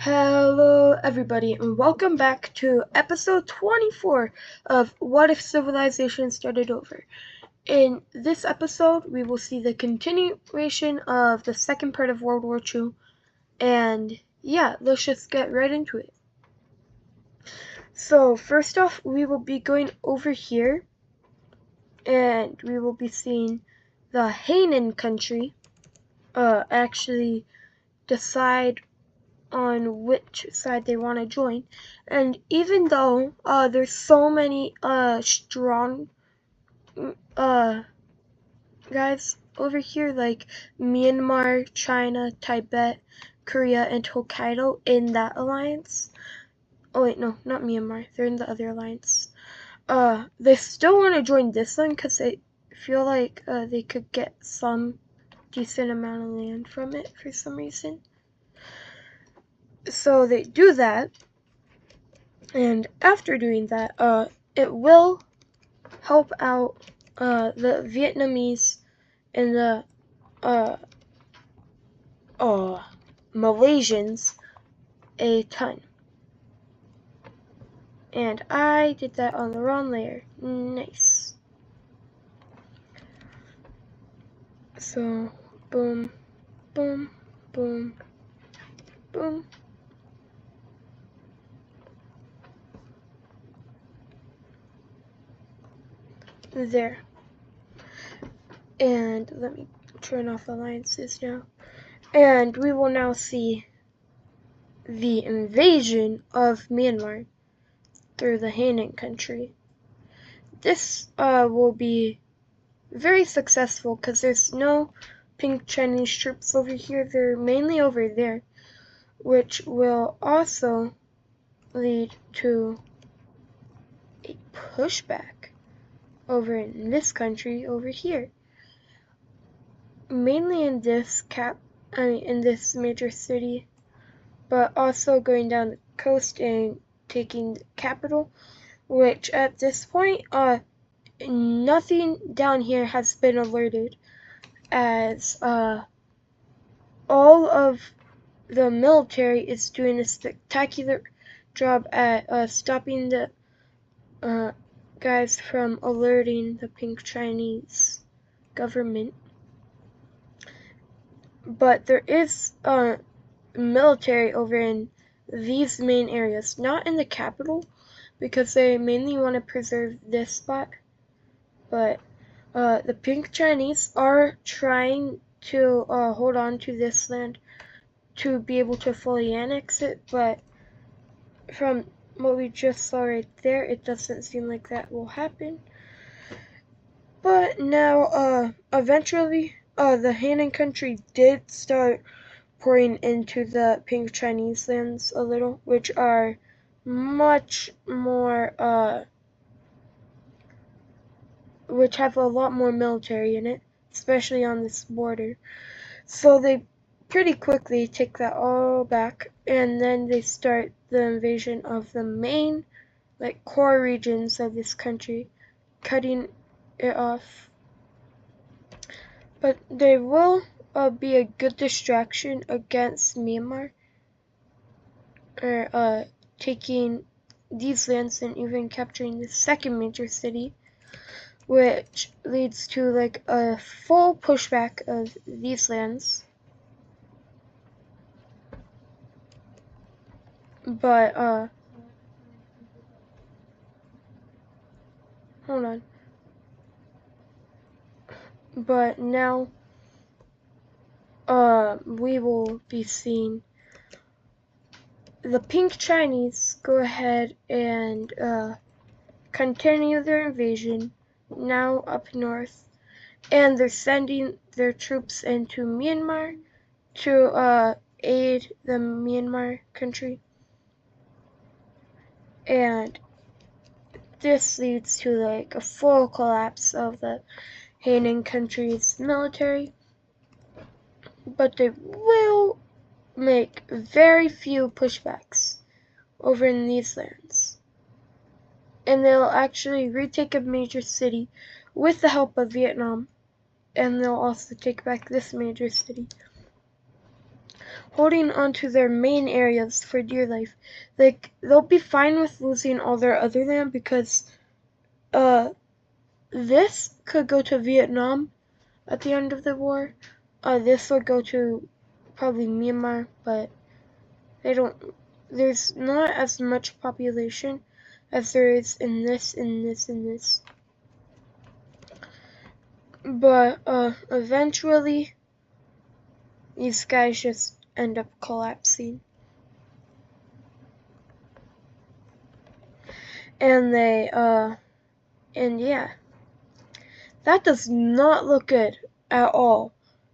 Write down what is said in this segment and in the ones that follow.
Hello, everybody, and welcome back to episode 24 of What If Civilization Started Over. In this episode, we will see the continuation of the second part of World War II, and yeah, let's just get right into it. So, first off, we will be going over here, and we will be seeing the Hainan country actually decide on which side they want to join. And even though there's so many strong guys over here, like Myanmar, China, Tibet, Korea, and Hokkaido in that alliance. Oh wait, no, not Myanmar. They're in the other alliance. They still want to join this one because they feel like they could get some decent amount of land from it for some reason. So they do that, and after doing that, it will help out the Vietnamese and the Malaysians a ton. And I did that on the wrong layer. Nice. So, boom, boom, boom, boom. There. And let me turn off alliances now. And we will now see the invasion of Myanmar through the Hainan country. This will be very successful because there's no pink Chinese troops over here. They're mainly over there, which will also lead to a pushback over in this country over here. Mainly in this in this major city, but also going down the coast and taking the capital, which at this point, nothing down here has been alerted, as all of the military is doing a spectacular job at stopping the guys from alerting the pink Chinese government. But there is military over in these main areas, not in the capital, because they mainly want to preserve this spot. But the pink Chinese are trying to hold on to this land to be able to fully annex it, but from what we just saw right there, it doesn't seem like that will happen. But now, eventually, the Hainan country did start pouring into the pink Chinese lands a little, which are much more, which have a lot more military in it, especially on this border. So they pretty quickly take that all back, and then they start the invasion of the main, like, core regions of this country, cutting it off. But they will be a good distraction against Myanmar, or taking these lands and even capturing the second major city, which leads to like a full pushback of these lands. But hold on. But now we will be seeing the pink Chinese go ahead and continue their invasion now up north, and they're sending their troops into Myanmar to aid the Myanmar country. And this leads to like a full collapse of the Hainan country's military, but they will make very few pushbacks over in these lands, and they'll actually retake a major city with the help of Vietnam, and they'll also take back this major city. holding onto their main areas for dear life. Like, they'll be fine with losing all their other land because this could go to Vietnam at the end of the war. This would go to probably Myanmar, but there's not as much population as there is in this, in this, in this. But eventually these guys just end up collapsing. And and yeah. That does not look good at all.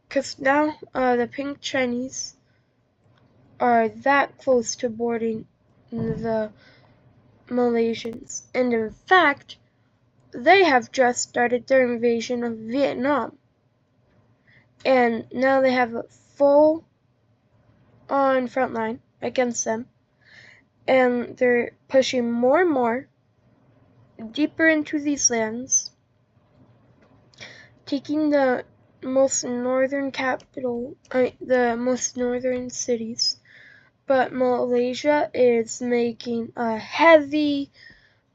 Because now the pink Chinese are that close to boarding the Malaysians. And in fact, they have just started their invasion of Vietnam. And now they have a full on front line against them. And they're pushing more and more deeper into these lands, taking the most northern the most northern cities. But Malaysia is making a heavy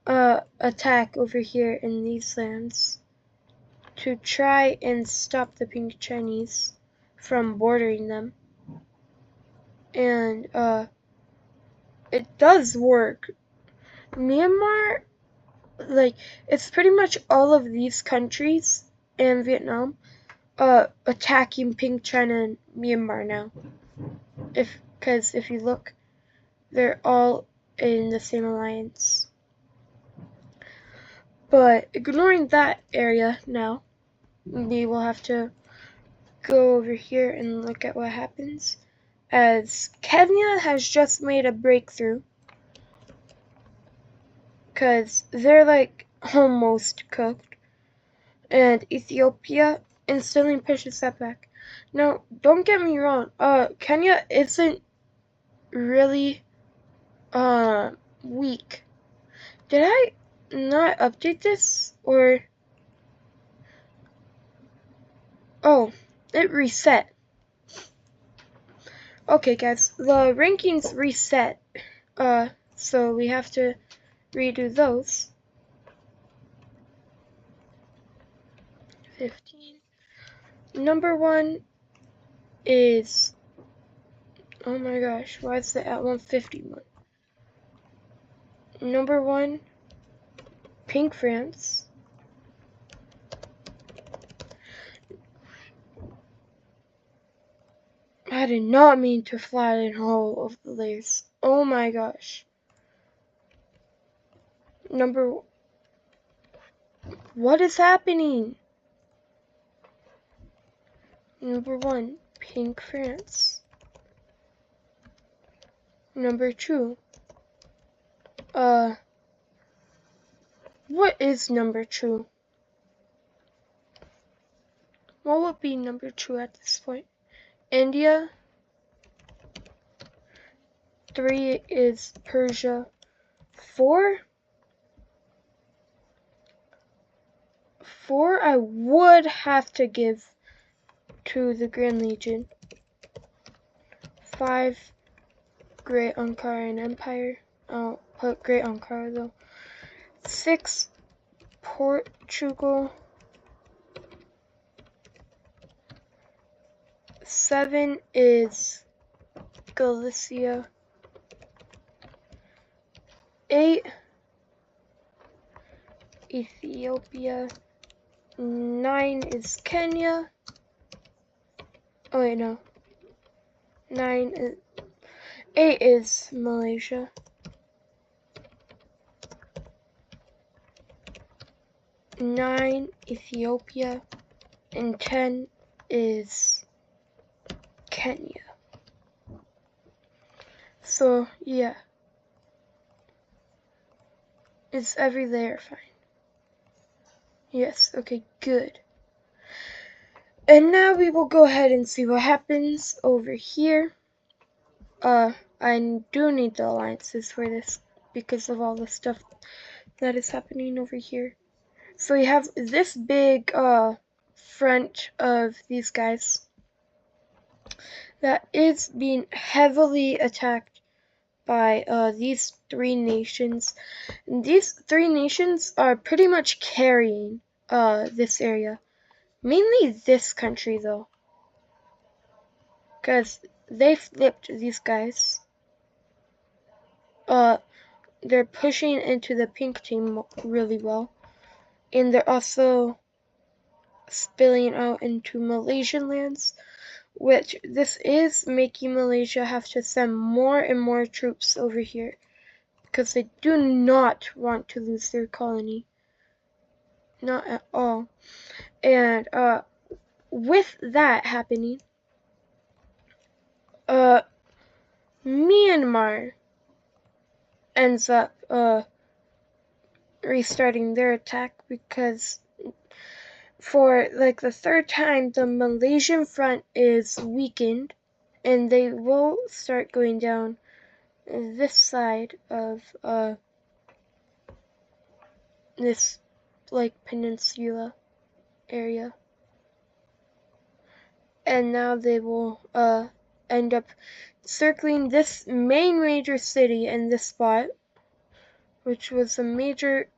attack over here in these lands to try and stop the pink Chinese from bordering them. And it does work. Myanmar, like, it's pretty much all of these countries and Vietnam attacking pink China and Myanmar now. Because if you look, they're all in the same alliance. But ignoring that area now, we will have to go over here and look at what happens. As Kenya has just made a breakthrough, because they're like almost cooked, and Ethiopia instantly pushes that back. Now, don't get me wrong, Kenya isn't really weak. Did I not update this? Or oh, it reset. Okay guys, the rankings reset. So we have to redo those. 15. Number 1 is, oh my gosh, why is it at 151? Number 1, Pink France. I did not mean to flatten all of the layers. Oh my gosh. What is happening? Number 1, Pink France. Number 2, what is number 2? What would be number 2 at this point? India. 3 is Persia. 4 I would have to give to the Grand Legion. 5, Great Ankara Empire. I'll put Great Ankara though. 6, Portugal. 7 is Galicia. 8, Ethiopia. 9 is Kenya. Oh wait, no. 8 is Malaysia. 9, Ethiopia. And 10 is Kenya. So, yeah. Is every layer fine? Yes, okay, good. And now we will go ahead and see what happens over here. I do need the alliances for this because of all the stuff that is happening over here. So we have this big front of these guys. that is being heavily attacked by these three nations. And these three nations are pretty much carrying this area. Mainly this country though, because they flipped these guys. They're pushing into the pink team really well, and they're also spilling out into Malaysian lands, which this is making Malaysia have to send more and more troops over here because they do not want to lose their colony. Not at all. And with that happening, Myanmar ends up restarting their attack because for like the third time the Malaysian front is weakened, and they will start going down this side of this like peninsula area, and now they will end up circling this main major city in this spot, which was a major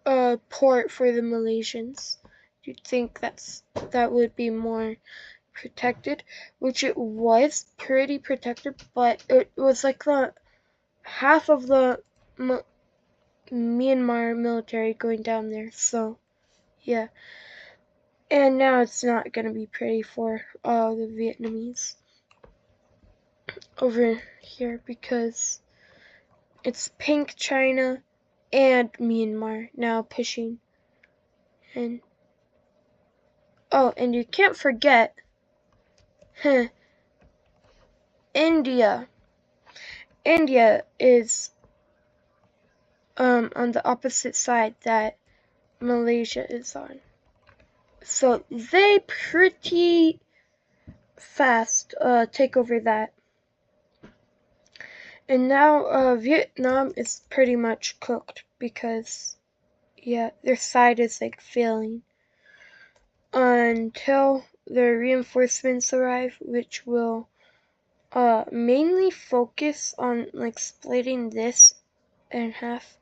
port for the Malaysians. You'd think that would be more protected, which it was pretty protected, but it was like the half of the Myanmar military going down there, so yeah. And now it's not gonna be pretty for the Vietnamese over here because it's pink China and Myanmar now pushing. And oh, and you can't forget India. India is on the opposite side that Malaysia is on. So they pretty fast take over that. And now Vietnam is pretty much cooked because yeah, their side is like failing until their reinforcements arrive, which will mainly focus on like splitting this in half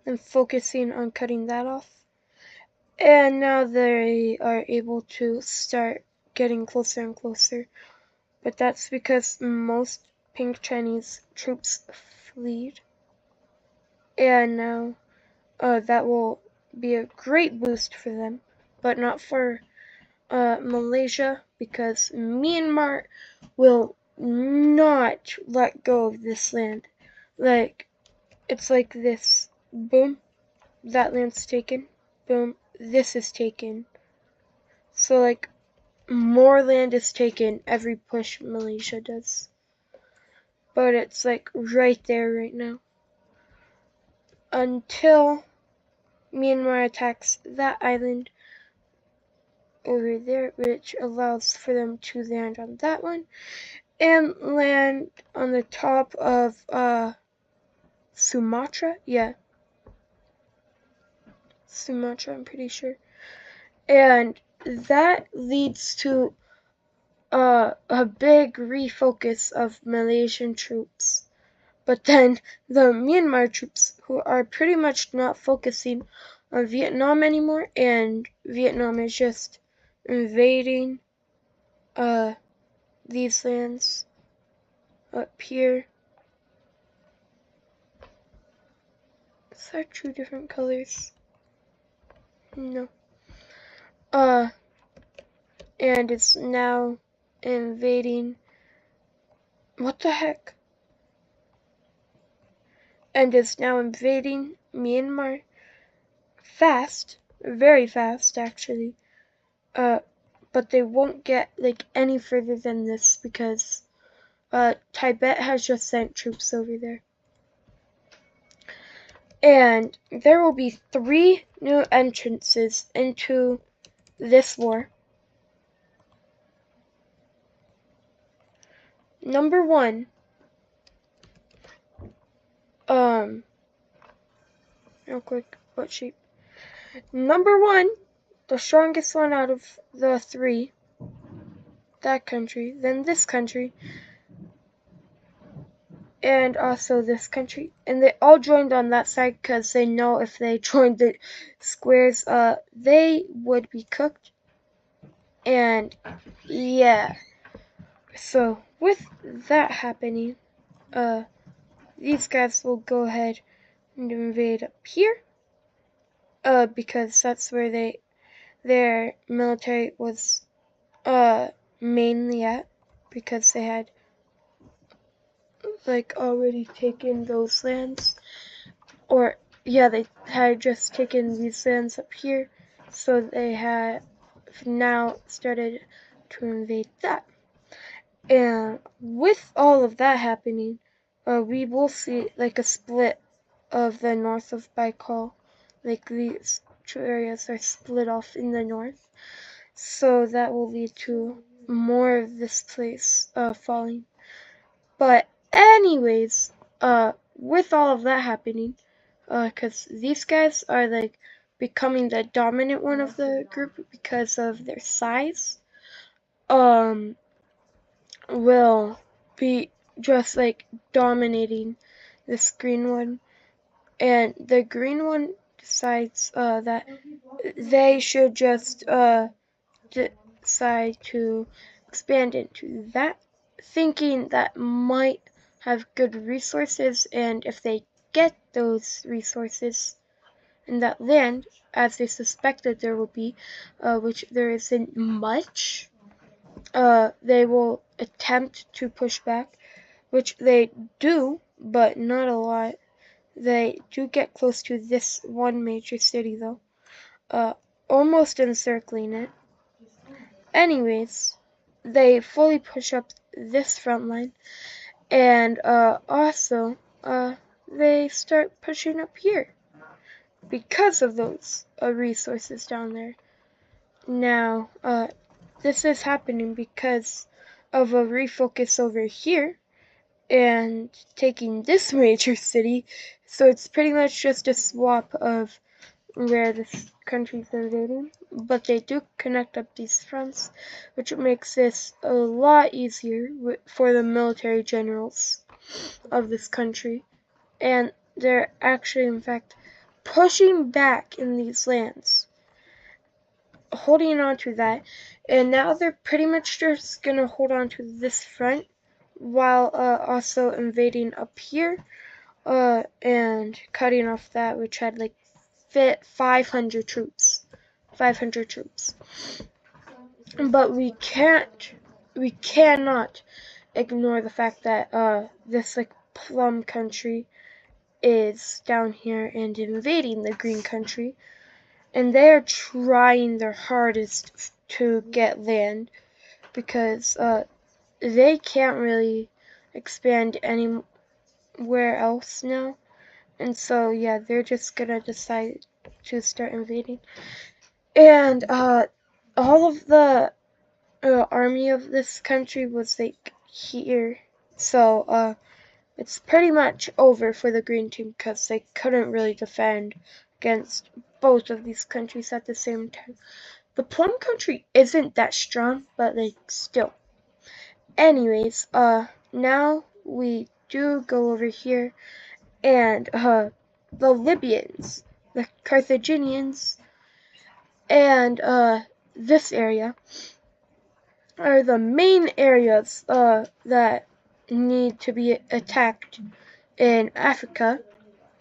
and focusing on cutting that off. And now they are able to start getting closer and closer, but that's because most pink Chinese troops fled, and now that will be a great boost for them, but not for Malaysia, because Myanmar will not let go of this land. Like, it's like this. Boom, that land's taken. Boom, this is taken. So, like, more land is taken every push Malaysia does. But it's, like, right there right now. Until Myanmar attacks that island over there, which allows for them to land on that one and land on the top of Sumatra. Yeah, Sumatra, I'm pretty sure. And that leads to a big refocus of Malaysian troops. But then the Myanmar troops, who are pretty much not focusing on Vietnam anymore, and Vietnam is just invading these lands up here. Is that two different colors? No. And it's now invading. What the heck? And it's now invading Myanmar fast, very fast actually. But they won't get like any further than this because Tibet has just sent troops over there. And there will be 3 new entrances into this war. Number 1, real quick, what shape? Number 1, the strongest one out of the 3, that country, then this country, and also this country. And they all joined on that side because they know if they joined the squares, they would be cooked. And yeah, so with that happening, these guys will go ahead and invade up here, because that's where their military was mainly at, because they had like already taken those lands, or yeah, they had just taken these lands up here, so they have now started to invade that. And with all of that happening, we will see like a split of the north of Baikal. Like these two areas are split off in the north, so that will lead to more of this place falling. But anyways, with all of that happening, because these guys are like becoming the dominant one of the group because of their size, will be just like dominating this green one, and the green one decides that they should just decide to expand into that, thinking that might have good resources, and if they get those resources in that land, as they suspected there will be, which there isn't much, they will attempt to push back, which they do, but not a lot. They do get close to this one major city though, uh, almost encircling it. Anyways, they fully push up this front line, and also they start pushing up here because of those resources down there. Now, this is happening because of a refocus over here and taking this major city, so it's pretty much just a swap of where this country's invading, but they do connect up these fronts, which makes this a lot easier for the military generals of this country, and they're actually, in fact, pushing back in these lands, holding on to that, and now they're pretty much just gonna hold on to this front while also invading up here, and cutting off that, which had like 500 troops. 500 troops. But we cannot ignore the fact that this like plum country is down here and invading the green country, and they're trying their hardest to get land because they can't really expand anywhere else now. And so, yeah, they're just gonna decide to start invading. And all of the army of this country was like here. So it's pretty much over for the green team because they couldn't really defend against both of these countries at the same time. The plum country isn't that strong, but like still. Anyways, now we do go over here, and the Libyans, the Carthaginians, and this area are the main areas that need to be attacked in Africa.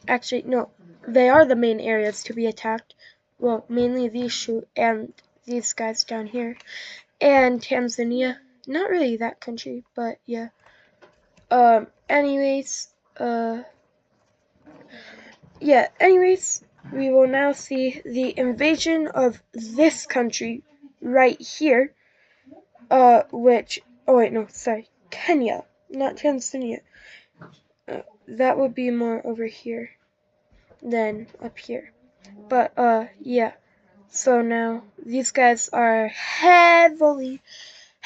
Actually, no, they are the main areas to be attacked. Well, mainly these two and these guys down here. And Tanzania. Not really that country, but yeah. Anyways, we will now see the invasion of this country right here, which, oh wait, no, sorry, Kenya, not Tanzania. That would be more over here than up here. But, yeah. So now, these guys are heavily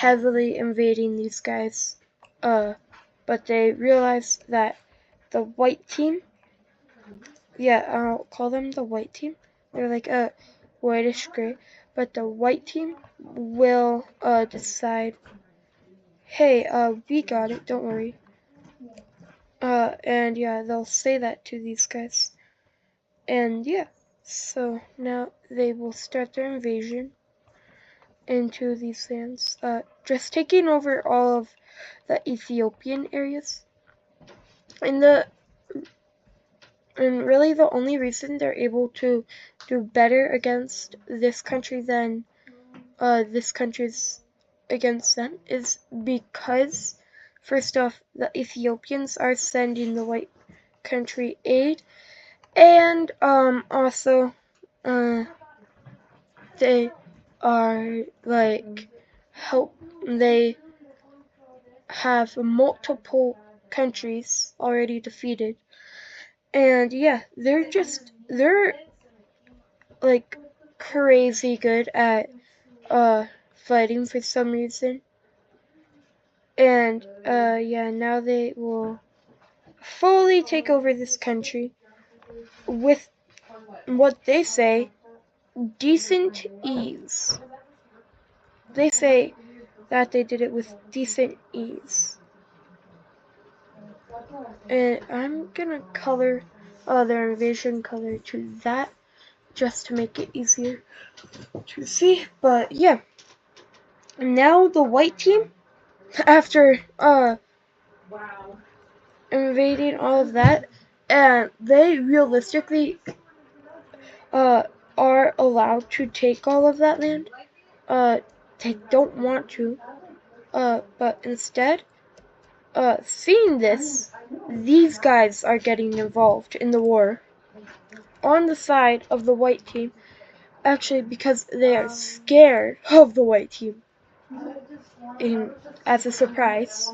invading these guys. But they realize that the white team, yeah, I'll call them the white team. They're like whitish gray, but the white team will decide hey, we got it, don't worry. And yeah, they'll say that to these guys. And yeah, so now they will start their invasion into these lands, just taking over all of the Ethiopian areas. And really the only reason they're able to do better against this country than this country's against them is because, first off, the Ethiopians are sending the white country aid, and also they are like they have multiple countries already defeated, and yeah, they're like crazy good at fighting for some reason. And yeah, now they will fully take over this country with what they say decent ease. They say that they did it with decent ease. And I'm gonna color their invasion color to that just to make it easier to see. But yeah, now the white team, after invading all of that, and they realistically are allowed to take all of that land. They don't want to, but instead, seeing this, these guys are getting involved in the war on the side of the white team, actually because they are scared of the white team, as a surprise.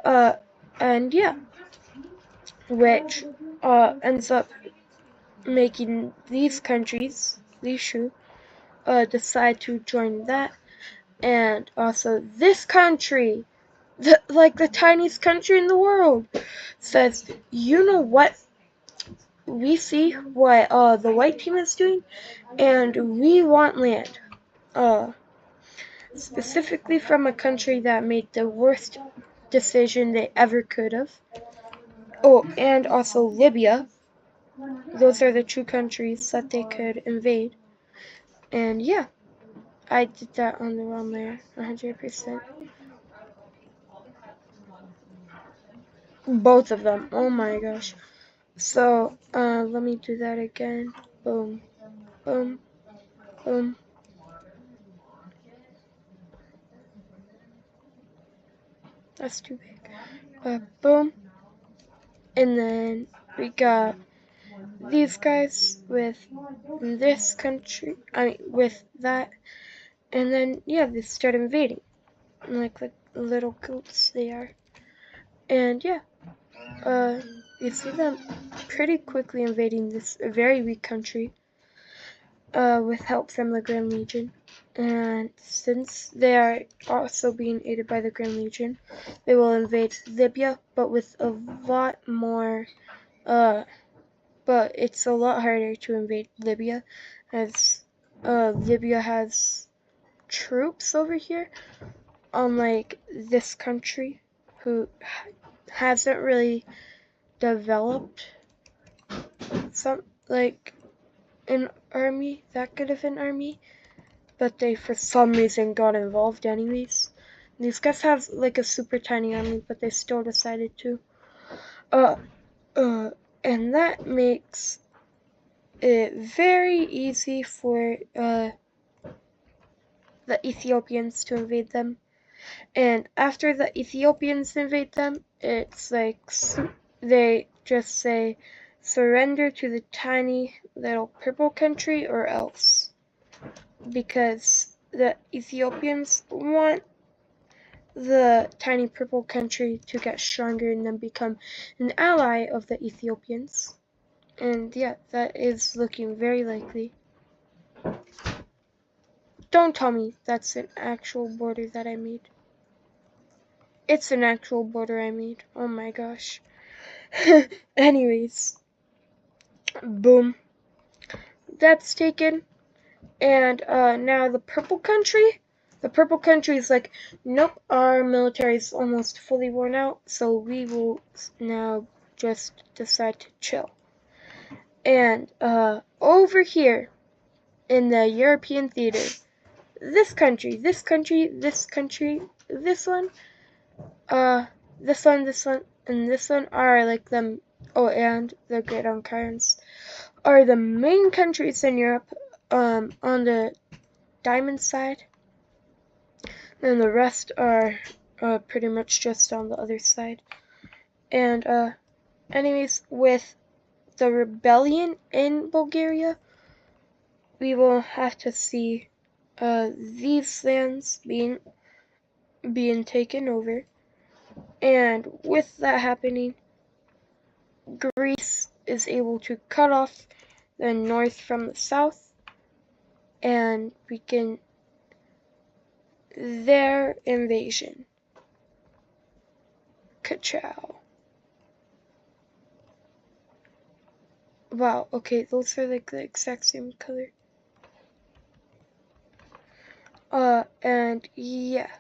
Uh, and yeah, which ends up making these countries, these Shu, decide to join that. And also this country, the tiniest country in the world, says, you know what, we see what the white team is doing, and we want land. Specifically from a country that made the worst decision they ever could have. Oh, and also Libya. Those are the two countries that they could invade. And yeah, I did that on the wrong layer, 100%. Both of them. Oh my gosh. So, let me do that again. Boom, boom, boom. That's too big. Boom. And then we got these guys with this country. With that. And then, yeah, they start invading. Like little goats they are. And yeah, you see them pretty quickly invading this very weak country. With help from the Grand Legion. And since they are also being aided by the Grand Legion, they will invade Libya, but with a lot more, but it's a lot harder to invade Libya, as Libya has troops over here, unlike this country, who hasn't really developed some, like, an army, that good of an army. But they for some reason got involved anyways. These guys have like a super tiny army, but they still decided to. Uh, and that makes it very easy for the Ethiopians to invade them. And after the Ethiopians invade them, it's like they just say, surrender to the tiny little purple country or else. Because the Ethiopians want the tiny purple country to get stronger and then become an ally of the Ethiopians. And yeah, that is looking very likely. Don't tell me that's an actual border that I made. It's an actual border I made. Oh my gosh. Anyways, boom. That's taken. And now the The purple country is like, nope, our military is almost fully worn out, so we will now just decide to chill. And over here in the European theater, this country, this country, this country, this one, this one, this one, and this one are like them. Oh, and the Great Empires are the main countries in Europe. On the diamond side, and the rest are pretty much just on the other side. And anyways, with the rebellion in Bulgaria, we will have to see these lands being taken over, and with that happening, Greece is able to cut off the north from the south and begin their invasion. Ka-chow. Wow, okay, those are like the exact same color. And yeah,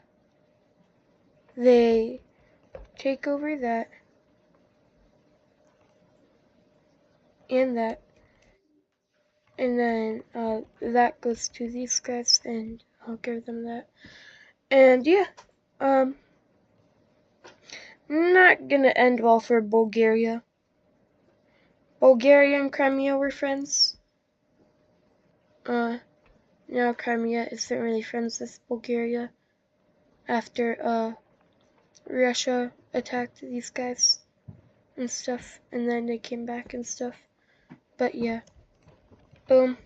they take over that and that, and then that goes to these guys, and I'll give them that. And yeah, not gonna end well for Bulgaria. Bulgaria and Crimea were friends. Now Crimea isn't really friends with Bulgaria after Russia attacked these guys and stuff, and then they came back and stuff. But yeah, boom,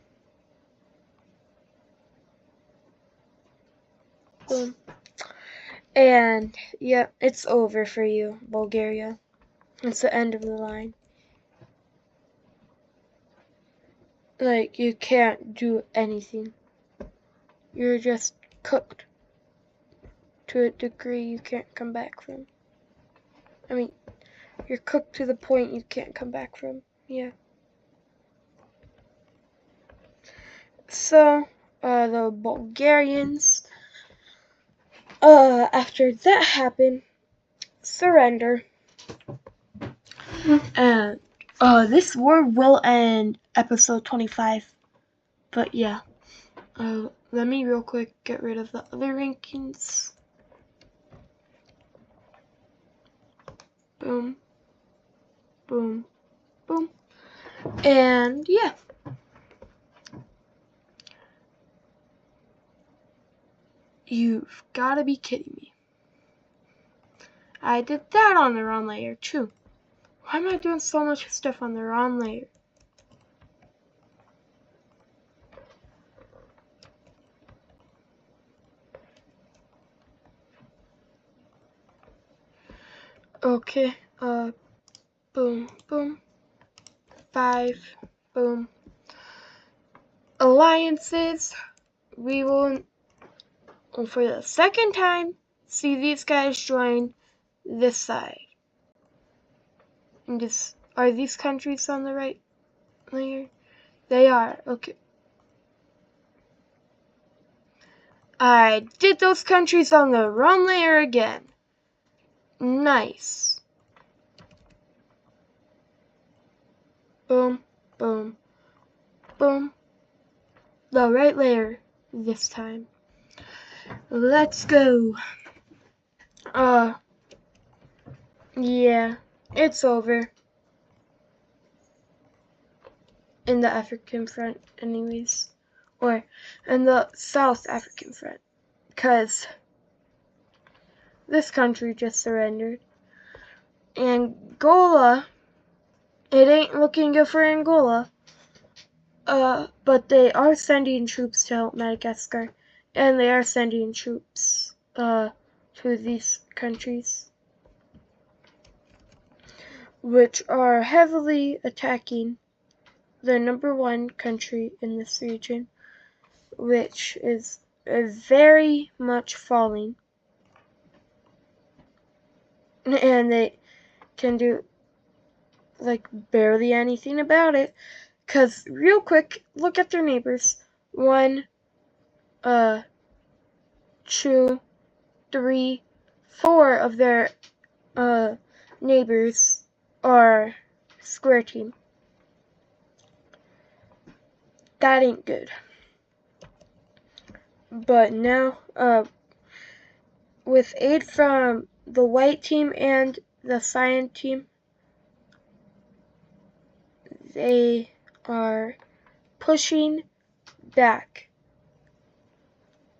boom, and yeah, it's over for you, Bulgaria. It's the end of the line. Like, you can't do anything. You're just cooked to a degree you can't come back from. I mean, you're cooked to the point you can't come back from. Yeah. So, the Bulgarians, after that happened, surrender. And, this war will end episode 25. But yeah, let me real quick get rid of the other rankings. Boom, boom, boom. And yeah. You've gotta be kidding me. I did that on the wrong layer too. Why am I doing so much stuff on the wrong layer? Okay, boom, boom. 5, boom. Alliances. We will, for the second time, see these guys join this side. And just, are these countries on the right layer? They are, okay. I did those countries on the wrong layer again. Nice. Boom, boom, boom. The right layer this time. Let's go. Yeah, it's over. In the African front, anyways. Or in the South African front. Because this country just surrendered. Angola, it ain't looking good for Angola. But they are sending troops to help Madagascar. And they are sending troops, to these countries, which are heavily attacking the #1 country in this region, which is very much falling. And they can do, like, barely anything about it. Because, real quick, look at their neighbors. One, 2, 3, 4 of their neighbors are square team. That ain't good. But now, with aid from the white team and the cyan team, they are pushing back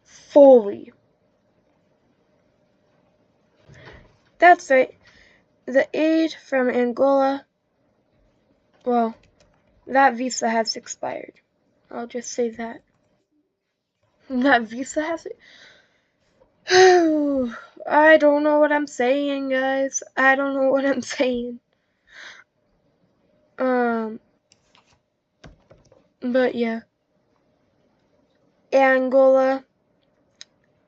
fully. That's right. The aid from Angola, well, that visa has expired. I'll just say that. That visa has it. I don't know what I'm saying, guys. I don't know what I'm saying. But yeah. Angola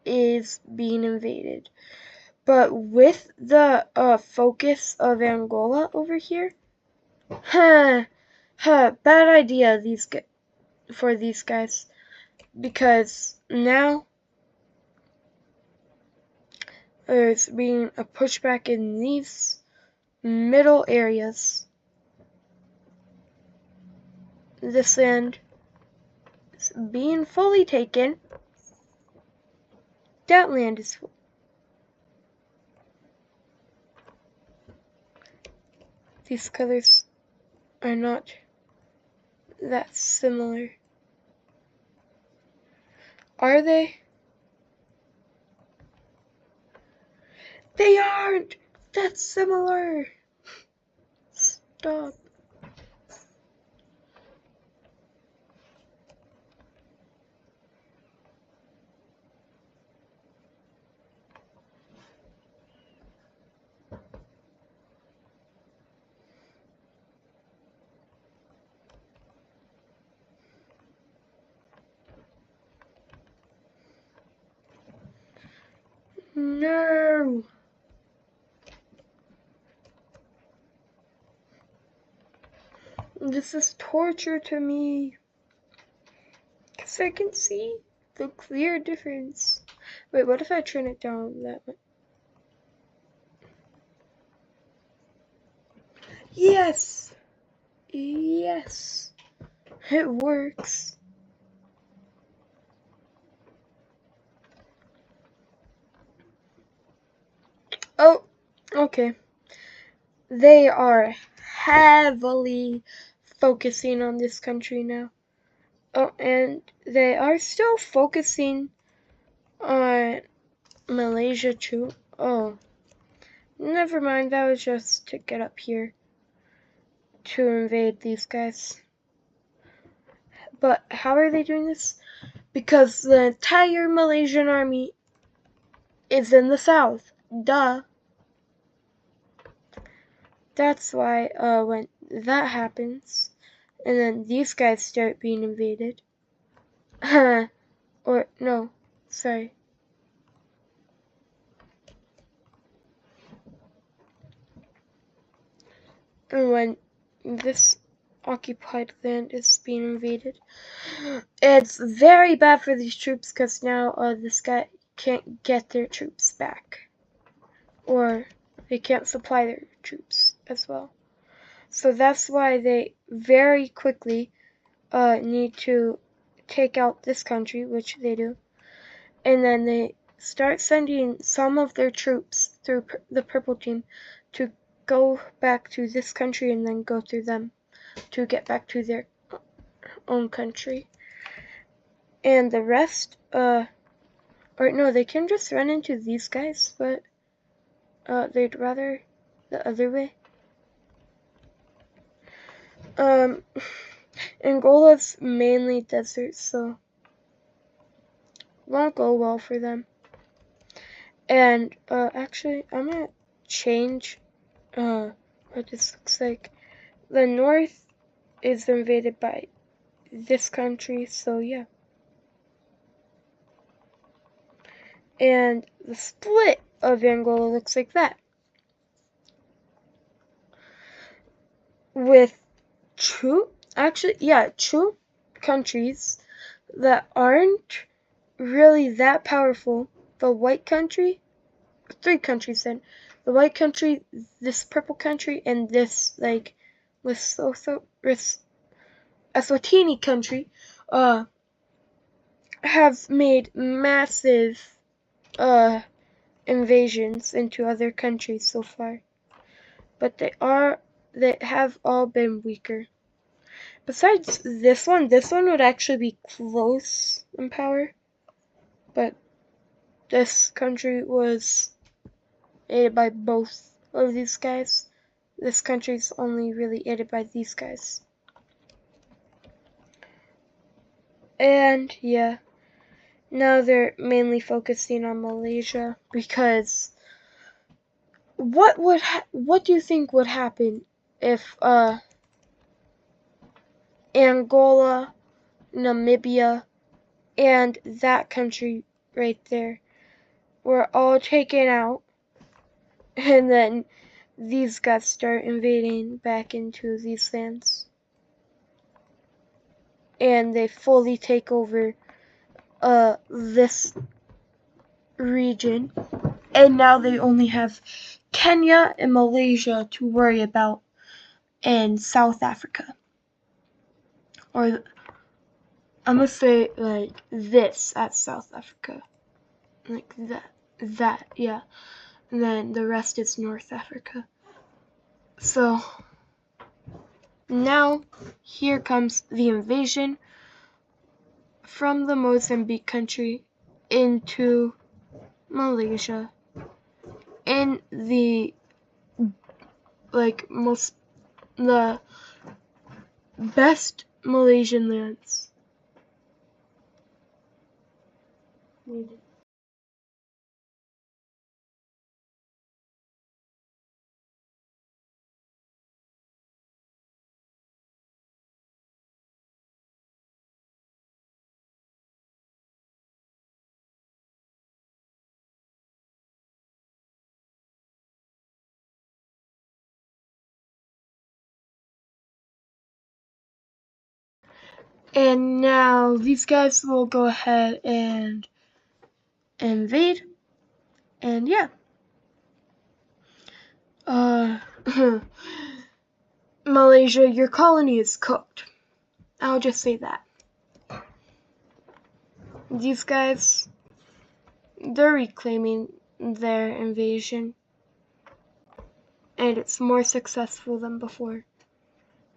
is being invaded. But with the focus of Angola over here, bad idea for these guys, because now there's being a pushback in these middle areas. This land is being fully taken. That land is full. These colors are not that similar. Are they? They aren't! That's similar! Stop. No! This is torture to me. Because I can see the clear difference. Wait, what if I turn it down that much? Yes! Yes! It works. Oh, okay. They are heavily focusing on this country now. Oh, and they are still focusing on Malaysia too. Oh, never mind. That was just to get up here to invade these guys. But how are they doing this? Because the entire Malaysian army is in the south. Duh. That's why when that happens, and then these guys start being invaded. Or, no, sorry. And when this occupied land is being invaded, it's very bad for these troops because now this guy can't get their troops back. Or they can't supply their troops as well. So that's why they very quickly need to take out this country, which they do. And then they start sending some of their troops through the purple team to go back to this country and then go through them to get back to their own country. And the rest, or no, they can just run into these guys, but they'd rather the other way. Angola's mainly desert, so won't go well for them. And actually, I'm gonna change what this looks like. The north is invaded by this country, so yeah. And the split of Angola looks like that. With two countries that aren't really that powerful the white country, 3 countries then. The white country, this purple country, and this like Eswatini country have made massive invasions into other countries so far. But they have all been weaker. Besides this one would actually be close in power. But this country was aided by both of these guys. This country's only really aided by these guys. And yeah, now they're mainly focusing on Malaysia because what do you think would happen if Angola, Namibia, and that country right there were all taken out, and then these guys start invading back into these lands, and they fully take over this region, and now they only have Kenya and Malaysia to worry about, and South Africa. Or I'm gonna say like this at South Africa. Like that, yeah. And then the rest is North Africa. So now here comes the invasion from the Mozambique country into Malaysia in the the best Malaysian lands. And now these guys will go ahead and invade. And yeah. Malaysia, your colony is cooked. I'll just say that. These guys, they're reclaiming their invasion, and it's more successful than before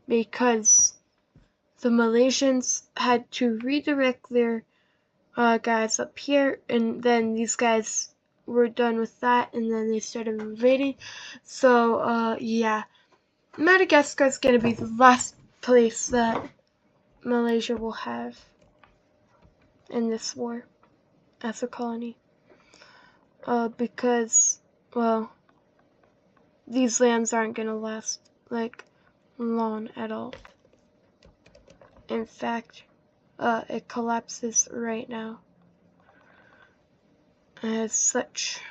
because the Malaysians had to redirect their guys up here, and then these guys were done with that, and then they started invading. So yeah, Madagascar's gonna be the last place that Malaysia will have in this war as a colony, because, well, these lands aren't gonna last like long at all. In fact, it collapses right now as such.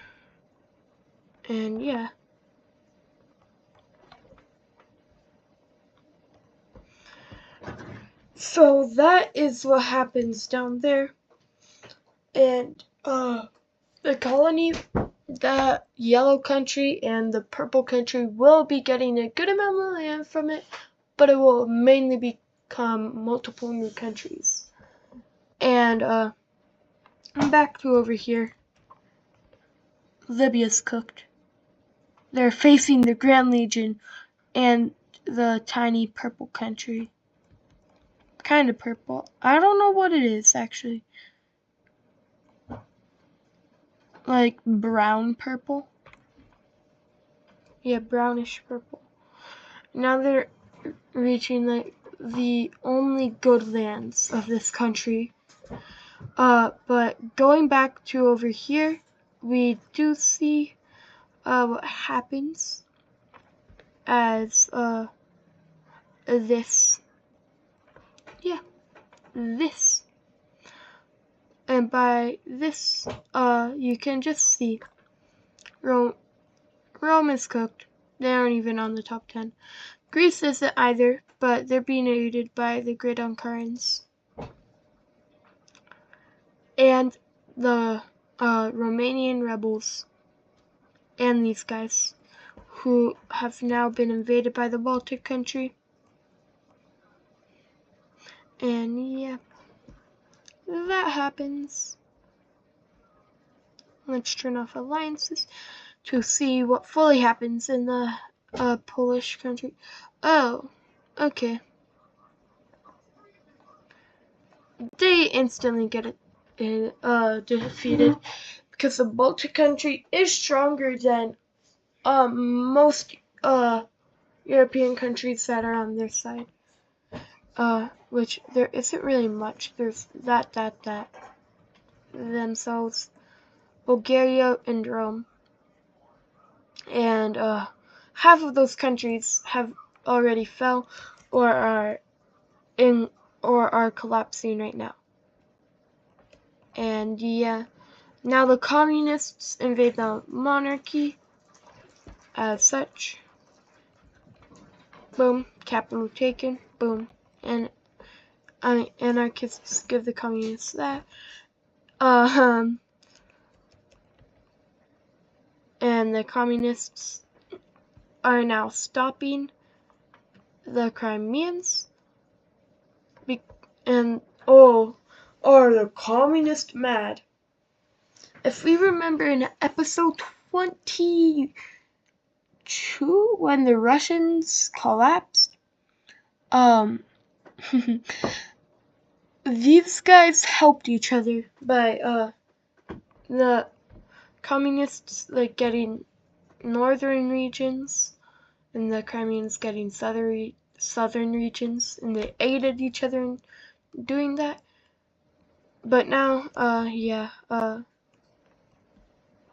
And yeah. So that is what happens down there. And the colony, the yellow country and the purple country will be getting a good amount of land from it, but it will mainly become multiple new countries. And I'm back to over here. Libya's cooked. They're facing the Grand Legion and the tiny purple country. Kind of purple. I don't know what it is, actually. Like brown purple? Yeah, brownish purple. Now they're reaching like the only good lands of this country. But going back to over here, we do see what happens as this. Yeah, this. And by this, you can just see Rome is cooked. They aren't even on the top 10. Greece isn't either, but they're being aided by the Great Ankarans. And the Romanian rebels and these guys who have now been invaded by the Baltic country. And yeah, that happens. Let's turn off alliances to see what fully happens in the Polish country. Oh, okay. They instantly get defeated because the Baltic country is stronger than most European countries that are on their side. Which there isn't really much. There's that themselves, Bulgaria and Rome, and half of those countries have already fell or are collapsing right now. And yeah, now the communists invade the monarchy as such. Boom, capital taken. Boom, and anarchists give the communists that. And the communists are now stopping the Crimeans. And oh, are the communists mad? If we remember in episode 22, when the Russians collapsed, these guys helped each other by the communists like getting northern regions and the Crimeans getting southern regions, and they aided each other in doing that. But now, the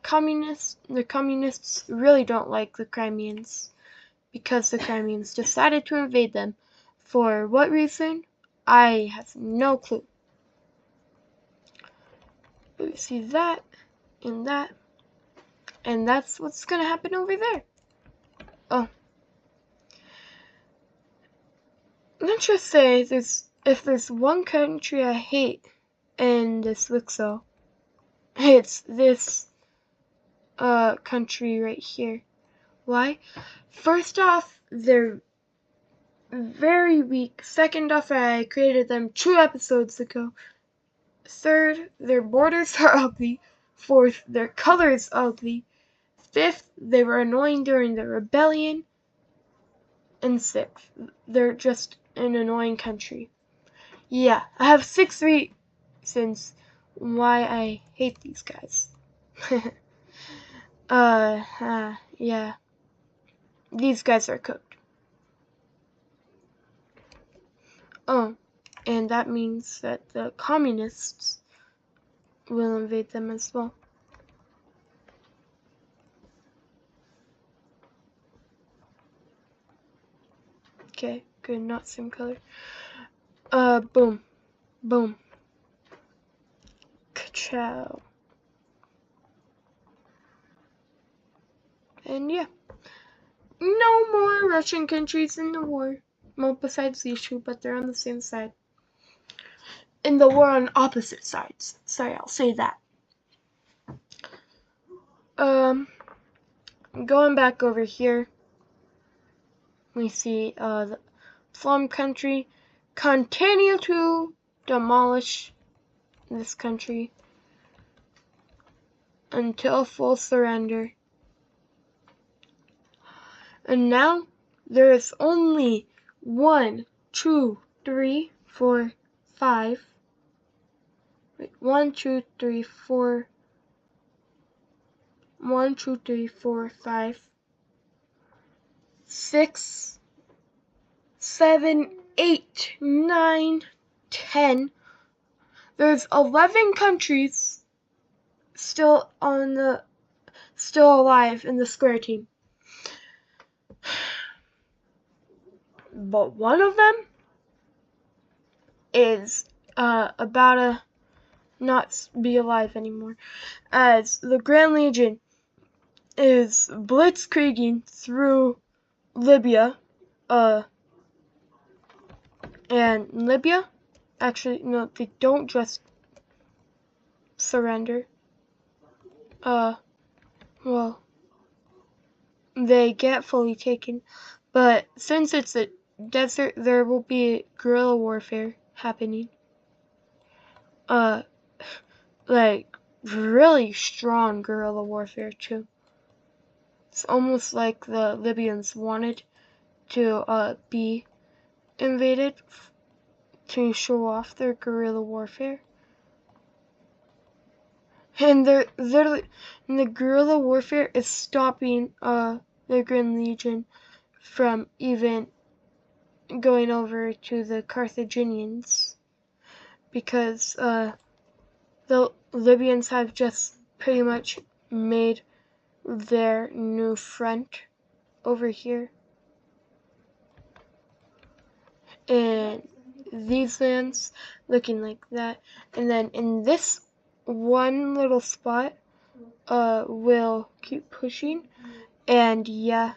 communists really don't like the Crimeans because the Crimeans decided to invade them. For what reason? I have no clue. But we see that and that, and that's what's gonna happen over there. Oh. Let's just say if there's one country I hate in this Wixo, it's this country right here. Why? First off, they're very weak. Second off, I created them 2 episodes ago. Third, their borders are ugly. Fourth, their color is ugly. Fifth, they were annoying during the rebellion. And sixth, they're just an annoying country. Yeah, I have 6 reasons why I hate these guys. Yeah. These guys are cooked. Oh, and that means that the communists will invade them as well. Okay, good, not same color. Boom. Boom. Ka-chow. And yeah. No more Russian countries in the war. Well, besides these 2, but they're on the same side. In the war on opposite sides. Sorry, I'll say that. Going back over here, we see the Plum country continue to demolish this country until full surrender. And now there is only 1, 2, 3, 4, 5. Wait, 1, 2, 3, 4. 1, 2, 3, 4, 5, 6, 7, 8, 9, 10. There's 11 countries still alive in the square team. But one of them is about to not be alive anymore, as the Grand Legion is blitzkrieging through Libya, and Libya, actually, no, they don't just surrender. well, they get fully taken, but since it's a desert, there will be guerrilla warfare happening. Like really strong guerrilla warfare too. It's almost like the Libyans wanted to be invaded to show off their guerrilla warfare. And the guerrilla warfare is stopping the Grand Legion from even going over to the Carthaginians, because the Libyans have just pretty much made their new front over here. And these lands looking like that. And then in this one little spot, we'll keep pushing. And yeah,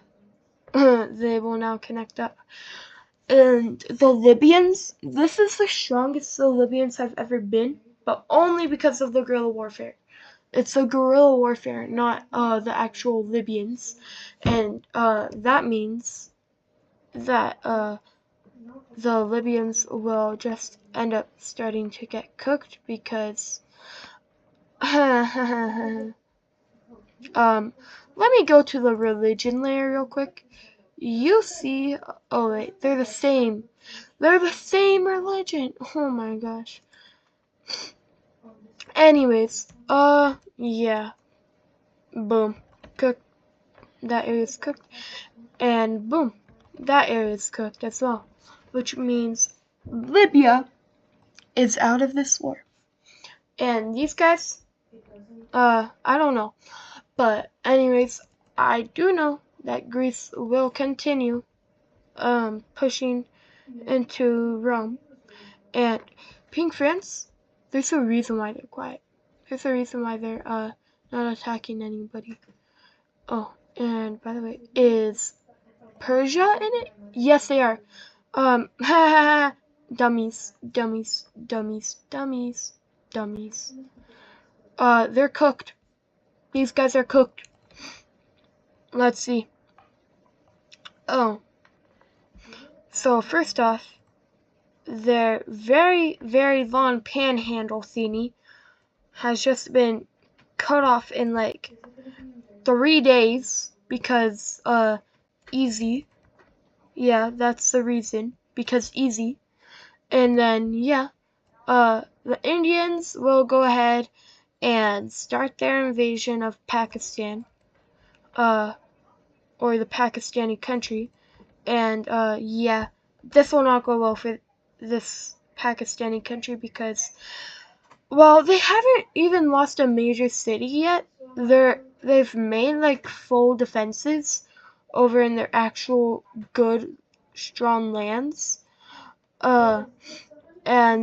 they will now connect up. And the Libyans, this is the strongest the Libyans have ever been, but only because of the guerrilla warfare. It's a guerrilla warfare, not the actual Libyans. And that means that the Libyans will just end up starting to get cooked because let me go to the religion layer real quick. You see, oh wait, they're the same. They're the same religion. Oh my gosh. Anyways, yeah. Boom. Cooked. That area's cooked. And boom. That area's cooked as well. Which means Libya is out of this war. And these guys, I don't know. But anyways, I do know that Greece will continue pushing into Rome. And Pink France, there's a reason why they're quiet. There's a reason why they're not attacking anybody. Oh, and by the way, is Persia in it? Yes, they are. Dummies, dummies, dummies, dummies, dummies. They're cooked. These guys are cooked. Let's see. Oh. So first off, their very, very long panhandle thingy has just been cut off in like 3 days because easy. Yeah, that's the reason, because easy. And then yeah, the Indians will go ahead and start their invasion of Pakistan, or the Pakistani country. And yeah, this will not go well for this Pakistani country because, well, they haven't even lost a major city yet. They've made like full defenses over in their actual good, strong lands. And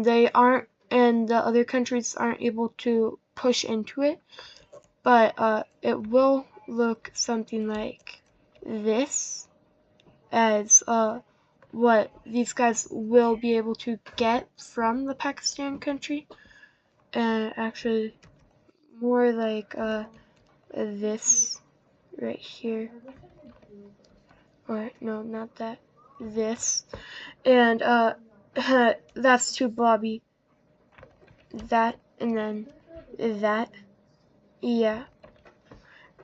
the other countries aren't able to push into it. But it will look something like this, as what these guys will be able to get from the Pakistan country, and actually more like this right here, or no, not that, this, and that's too blobby, that, and then that, yeah,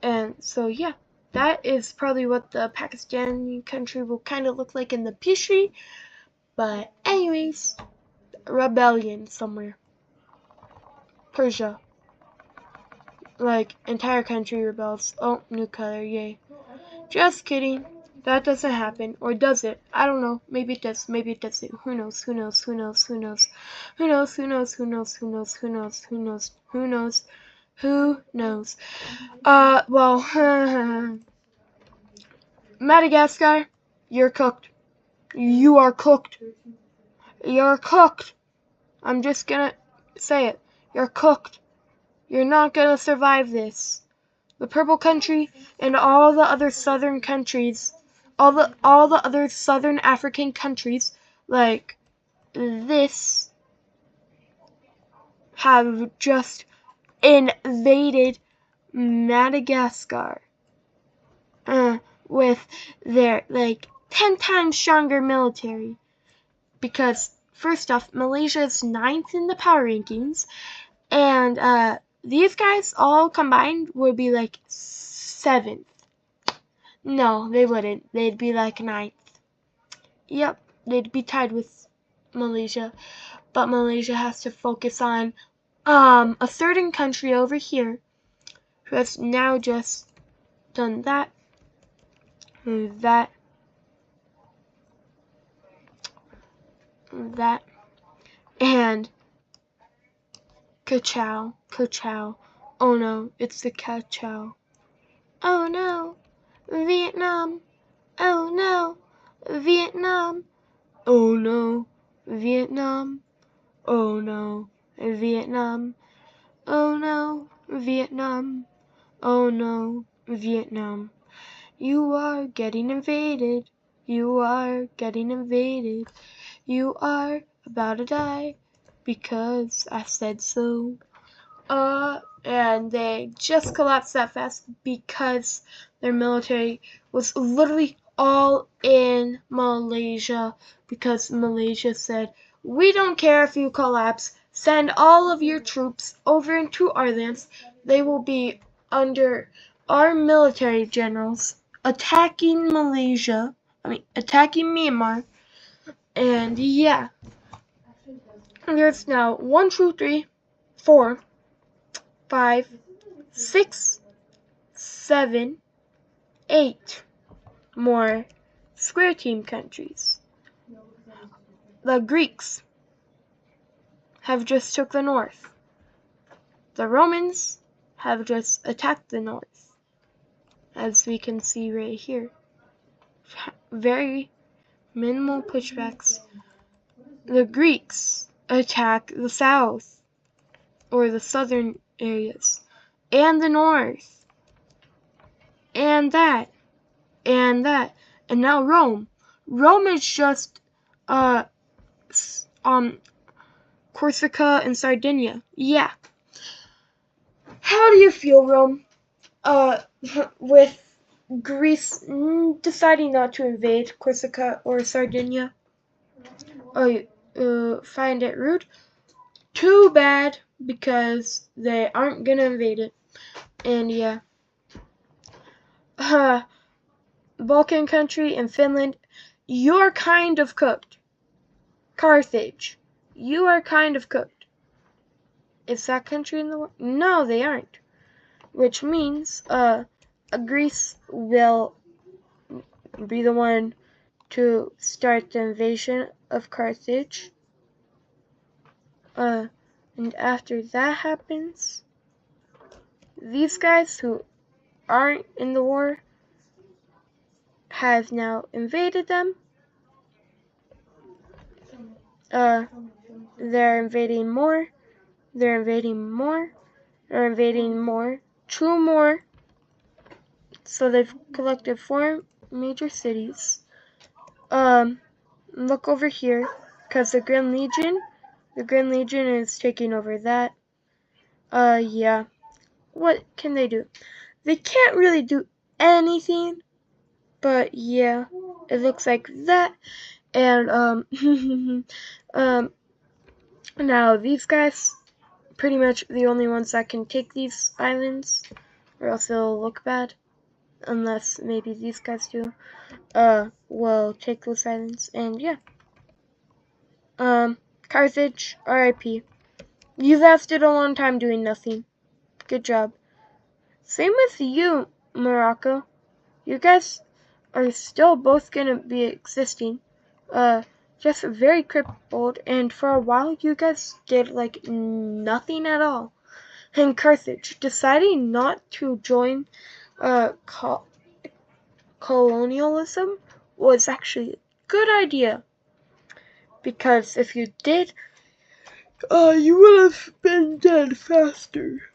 and so yeah. That is probably what the Pakistani country will kind of look like in the history. But anyways, rebellion somewhere. Persia. Like, entire country rebels. Oh, new color, yay. Just kidding. That doesn't happen. Or does it? I don't know. Maybe it does. Maybe it doesn't. Who knows? Who knows? Who knows? Who knows? Who knows? Who knows? Who knows? Who knows? Who knows? Who knows? Who knows? Who knows? Well, Madagascar, you're cooked. You are cooked. You're cooked. I'm just gonna say it. You're cooked. You're not gonna survive this. The Purple Country and all the other southern countries, all the other southern African countries like this have just invaded Madagascar. With their, 10 times stronger military. Because, first off, Malaysia is 9th in the power rankings, and these guys all combined would be 7th. No, they wouldn't. They'd be 9th. Yep, they'd be tied with Malaysia. But Malaysia has to focus on a certain country over here who has now just done that, that, and Ka-chow, Ka-chow. Oh no, it's the Ka-chow. Oh no, Vietnam. Oh no, Vietnam. Oh no, Vietnam. Oh no, Vietnam. Oh no, Vietnam. Oh no, Vietnam. You are getting invaded. You are getting invaded. You are about to die because I said so. And they just collapsed that fast because their military was literally all in Malaysia, because Malaysia said, we don't care if you collapse, send all of your troops over into our lands. They will be under our military generals attacking attacking Myanmar. And yeah, there's now 1, 2, 3, 4, 5, 6, 7, 8 more square team countries. The Greeks have just took the north. The Romans have just attacked the north, as we can see right here. Very minimal pushbacks. The Greeks attack the south, or the southern areas, and the north, and that, and that. And now Rome. Rome is just Corsica and Sardinia. Yeah. How do you feel, Rome? With Greece deciding not to invade Corsica or Sardinia? Find it rude? Too bad, because they aren't gonna invade it. And yeah. Balkan country and Finland, you're kind of cooked. Carthage, you are kind of cooked. Is that country in the world? No, they aren't. Which means, Greece will be the one to start the invasion of Carthage. And after that happens, these guys who aren't in the war have now invaded them. They're invading more. They're invading more. They're invading more. 2 more. So they've collected 4 major cities. Look over here, because the Grand Legion is taking over that. Yeah. What can they do? They can't really do anything, but yeah, it looks like that. And, now these guys, pretty much the only ones that can take these islands, or else it'll look bad, unless maybe these guys do, will take those islands. And yeah. Carthage, RIP. You lasted a long time doing nothing. Good job. Same with you, Morocco. You guys are still both gonna be existing. Just very crippled, and for a while you guys did nothing at all. And Carthage, deciding not to join colonialism was actually a good idea. Because if you did, you would have been dead faster.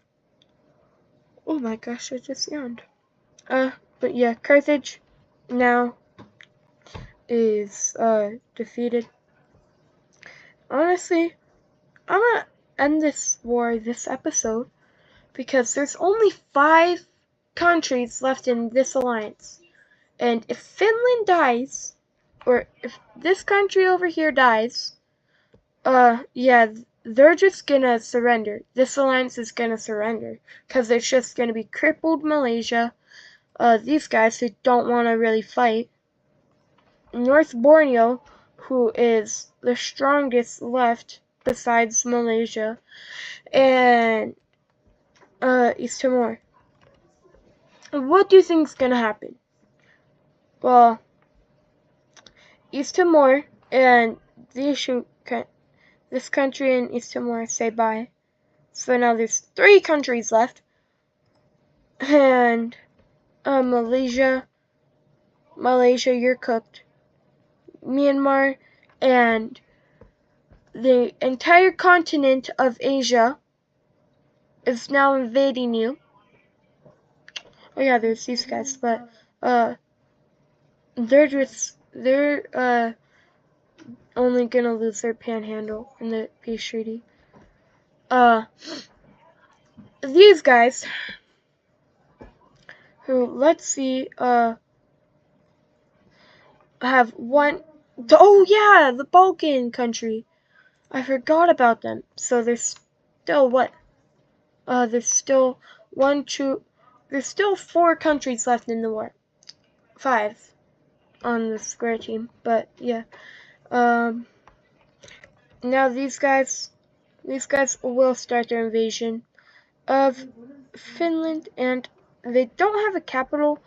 Oh my gosh, I just yawned. But yeah, Carthage now is, defeated. Honestly, I'm gonna end this episode, because there's only 5 countries left in this alliance. And if Finland dies, or if this country over here dies, yeah, they're just gonna surrender. This alliance is gonna surrender, because it's just gonna be crippled Malaysia, these guys who don't want to really fight, North Borneo, who is the strongest left besides Malaysia, and East Timor. What do you think is gonna happen? Well, East Timor and this country and East Timor say bye. So now there's 3 countries left, and Malaysia, you're cooked. Myanmar and the entire continent of Asia is now invading you. Oh yeah, there's these guys, but they're only gonna lose their panhandle in the peace treaty. These guys who, let's see, have one. Oh yeah, the Balkan country. I forgot about them. So there's still what? There's still 4 countries left in the war. 5 on the square team, but yeah. Now these guys will start their invasion of Finland, and they don't have a capital,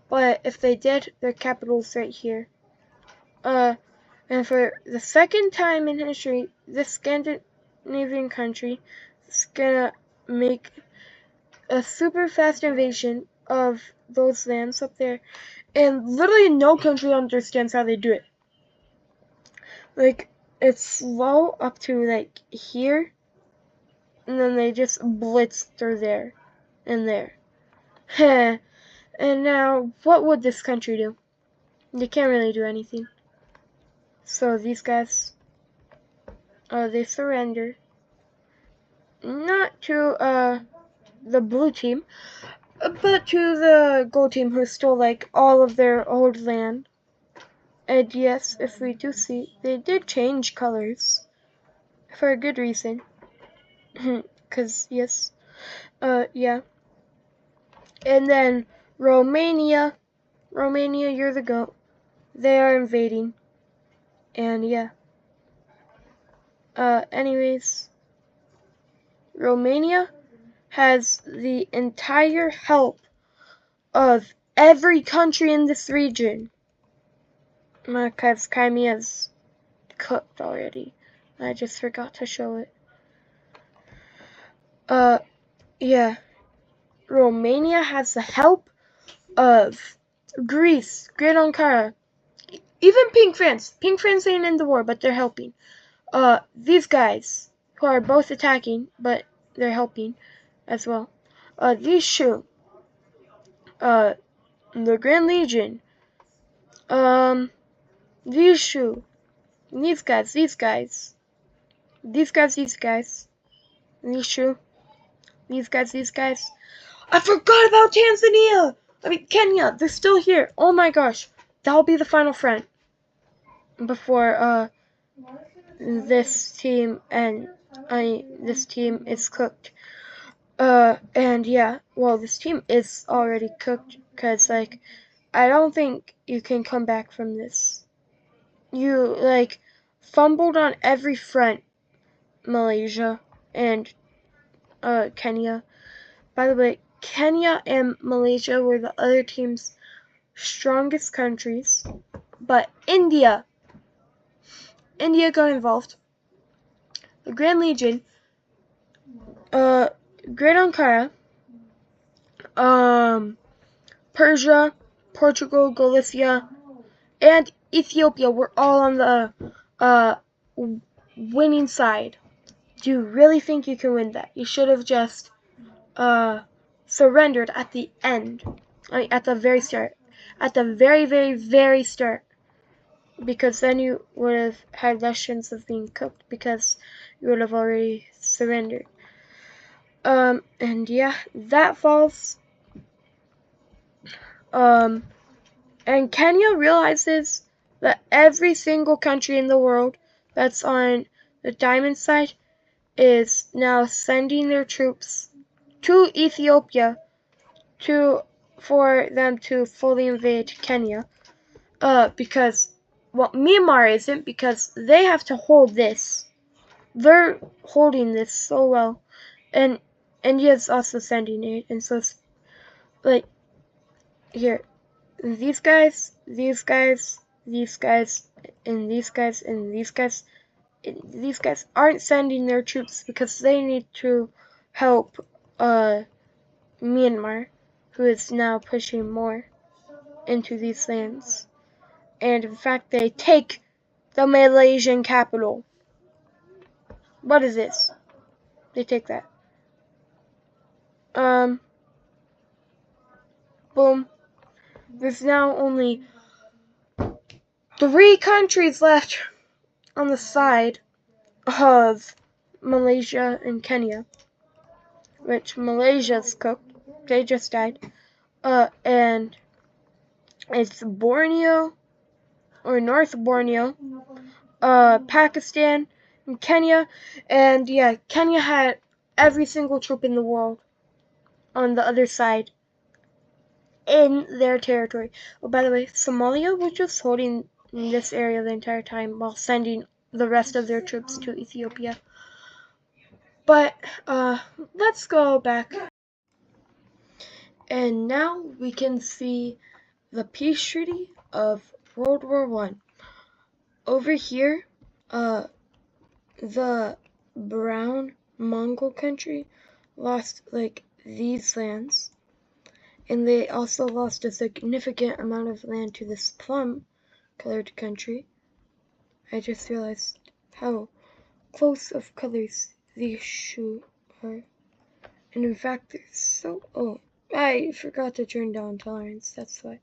but if they did, their capital's right here. And for the second time in history, this Scandinavian country is gonna make a super fast invasion of those lands up there, and literally no country understands how they do it. Like, it's slow up to like here, and then they just blitz through there and there. And now, what would this country do? They can't really do anything. So these guys, they surrender. Not to the blue team, but to the gold team, who stole like all of their old land. And yes, if we do see, they did change colors for a good reason. Cause yes, yeah. And then Romania, you're the goat. They are invading. And yeah. Anyways, Romania has the entire help of every country in this region. Because Crimea's cooked already. I just forgot to show it. Yeah. Romania has the help of Greece, Great Ankara, even Pink France. Pink France ain't in the war, but they're helping. These guys, who are both attacking, but they're helping as well. These Shu, the Grand Legion, these Shu, these guys, these Shu, these guys. I forgot about Tanzania! Kenya, they're still here. Oh my gosh, that'll be the final front before, this team is cooked. And yeah, well, this team is already cooked, because, like, I don't think you can come back from this. You, like, fumbled on every front, Malaysia and, Kenya. By the way, Kenya and Malaysia were the other team's strongest countries, but India got involved. The Grand Legion, Great Ankara, Persia, Portugal, Galicia, and Ethiopia were all on the winning side. Do you really think you can win that? You should have just surrendered at the end. At the very start. At the very, very, very start. Because then you would have had less chance of being cooked, because you would have already surrendered. And yeah, that falls. And Kenya realizes that every single country in the world that's on the diamond side is now sending their troops to Ethiopia for them to fully invade Kenya. Because, well, Myanmar isn't, because they have to hold this. They're holding this so well, and India's also sending aid, and so it's like here, these guys, these guys, these guys, and these guys, and these guys. These guys aren't sending their troops because they need to help Myanmar, who is now pushing more into these lands. And in fact, they take the Malaysian capital. What is this? They take that. Boom. There's now only 3 countries left on the side of Malaysia and Kenya, which Malaysia's cooked. They just died. And it's Borneo, or North Borneo, Pakistan, and Kenya. And yeah, Kenya had every single troop in the world on the other side in their territory. Oh, by the way, Somalia was just holding this area the entire time while sending the rest of their troops to Ethiopia. But let's go back. And now we can see the peace treaty of World War One. Over here, the brown Mongol country lost like these lands, and they also lost a significant amount of land to this plum colored country. I just realized how close of colors these shoes are, and in fact they're so, oh, I forgot to turn down tolerance, that's why.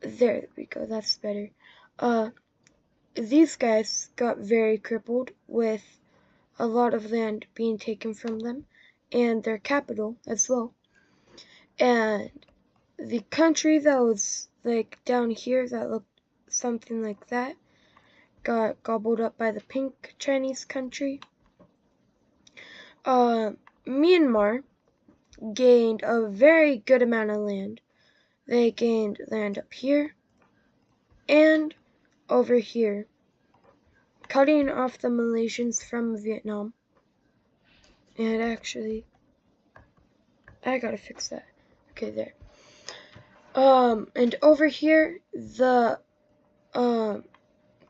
There we go, that's better. These guys got very crippled with a lot of land being taken from them, and their capital as well. And the country that was like down here that looked something like that got gobbled up by the pink Chinese country. Myanmar gained a very good amount of land. They gained land up here and over here, cutting off the Malaysians from Vietnam. And actually, I gotta fix that. Okay, there. And over here, the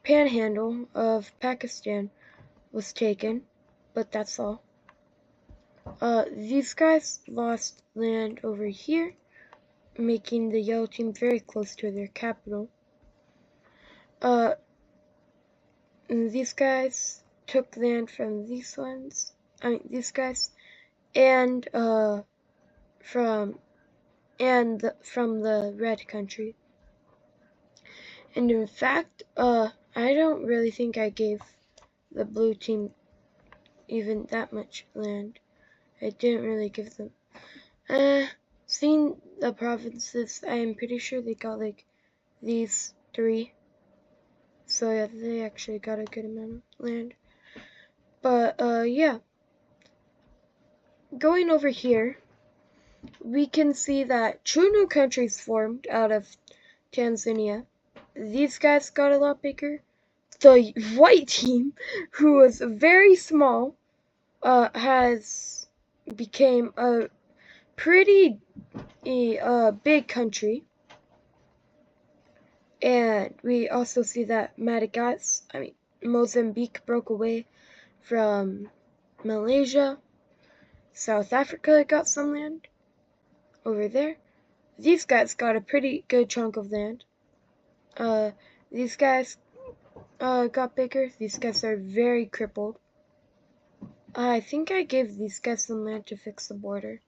panhandle of Pakistan was taken, but that's all. These guys lost land over here, making the yellow team very close to their capital. These guys took land from these ones. These guys, and from the red country. And in fact, I don't really think I gave the blue team even that much land. I didn't really give them. Seeing the provinces, I am pretty sure they got like these 3. So yeah, they actually got a good amount of land. But yeah. Going over here, we can see that 2 new countries formed out of Tanzania. These guys got a lot bigger. The white team, who was very small, has became a pretty big country. And we also see that Mozambique broke away from Malaysia. South Africa got some land over there. These guys got a pretty good chunk of land. These guys got bigger. These guys are very crippled. I think I gave these guys some land to fix the border.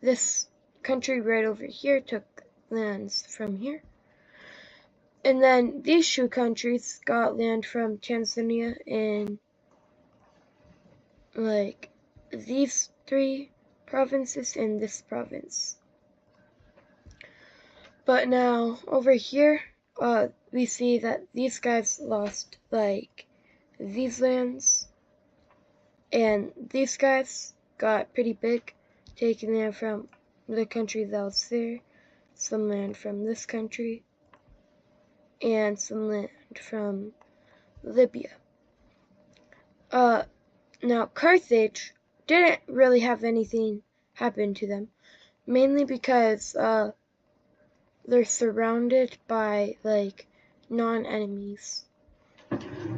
This country right over here took lands from here. And then these 2 countries got land from Tanzania and like these 3 provinces and this province. But now over here, we see that these guys lost like these lands, and these guys got pretty big, taking land from the country that was there, some land from this country, and some land from Libya. Now Carthage didn't really have anything happen to them, mainly because they're surrounded by like non-enemies.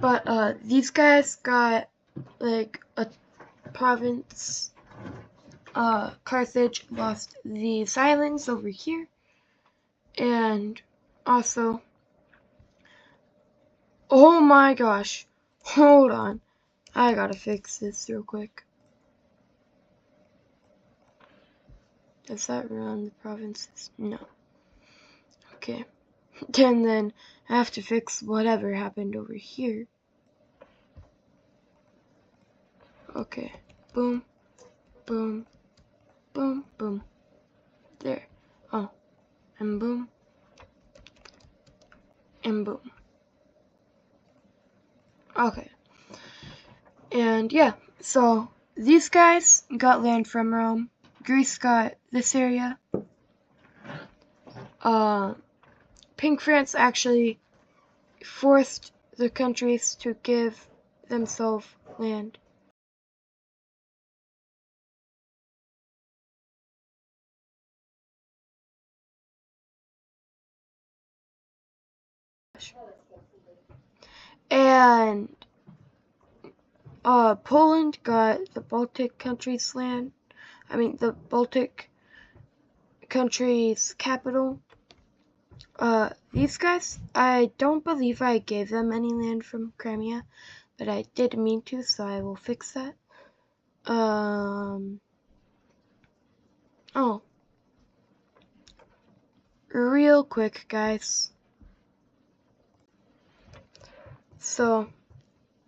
But these guys got like a province. Carthage lost these islands over here, and also, oh my gosh, hold on, I gotta fix this real quick. Does that run the provinces? No. Okay. And then I have to fix whatever happened over here. Okay. Boom. Boom. Boom. Boom. There. Oh. And boom. And boom. Okay. And yeah. So these guys got land from Rome. Greece got this area. Pink France actually forced the countries to give themselves land. And Poland got the Baltic countries' land. The Baltic countries' capital. These guys, I don't believe I gave them any land from Crimea, but I did mean to, so I will fix that. Oh. Real quick, guys. So,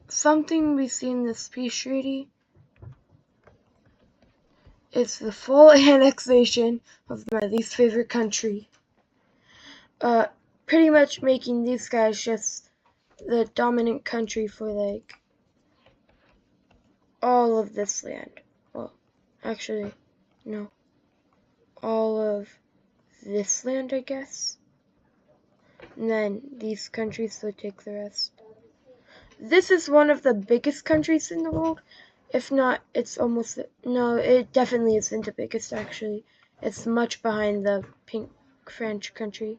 something we see in this peace treaty is the full annexation of my least favorite country. Pretty much making these guys just the dominant country for like all of this land. Well, actually, no. All of this land, I guess. And then these countries would take the rest. This is one of the biggest countries in the world. If not, it's almost, no, it definitely isn't the biggest actually. It's much behind the pink French country.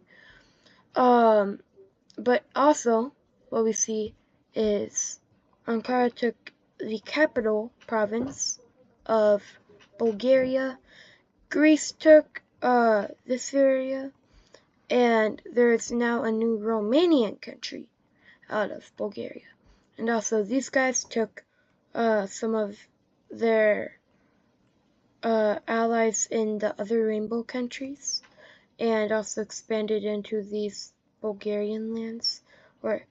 But also, what we see is Ankara took the capital province of Bulgaria. Greece took this area, and there is now a new Romanian country out of Bulgaria. And also, these guys took some of their allies in the other rainbow countries, and also expanded into these Bulgarian lands, or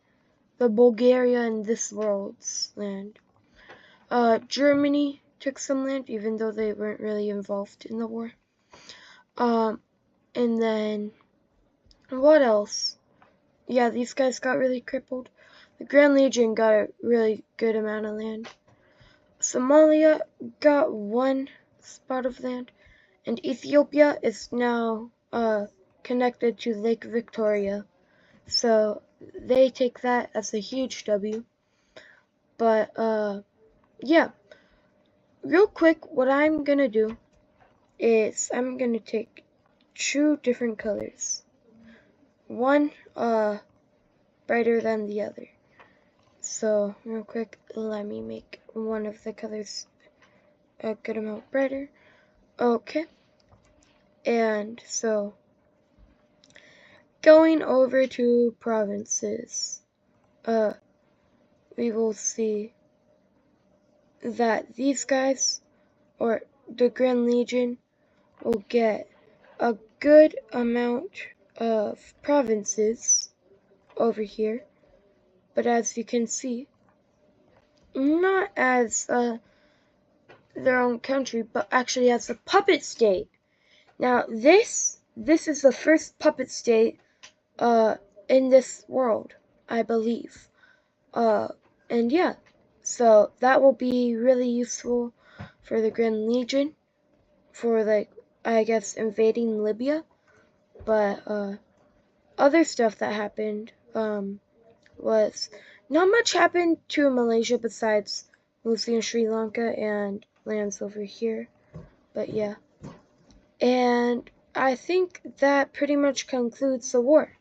the Bulgaria in this world's land. Germany took some land, even though they weren't really involved in the war. And then, what else? Yeah, these guys got really crippled. The Grand Legion got a really good amount of land. Somalia got 1 spot of land, and Ethiopia is now connected to Lake Victoria, so they take that as a huge W. But yeah, real quick, what I'm gonna do is I'm gonna take 2 different colors, one brighter than the other. So real quick, let me make one of the colors a good amount brighter. Okay, and so going over to provinces, we will see that these guys, or the Grand Legion, will get a good amount of provinces over here, but as you can see, not as their own country, but actually as a puppet state. Now this is the first puppet state in this world, I believe. And yeah, so that will be really useful for the Grand Legion, for like, I guess, invading Libya. But other stuff that happened was not much happened to Malaysia besides mostly in Sri Lanka and lands over here. But yeah, and I think that pretty much concludes the war,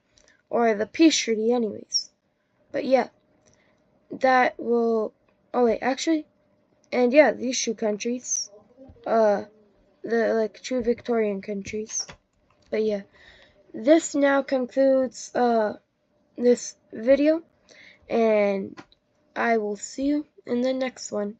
or the peace treaty anyways. But yeah, that will, oh wait, actually, and yeah, these two countries, the like two Victorian countries. But yeah, this now concludes this video, and I will see you in the next one.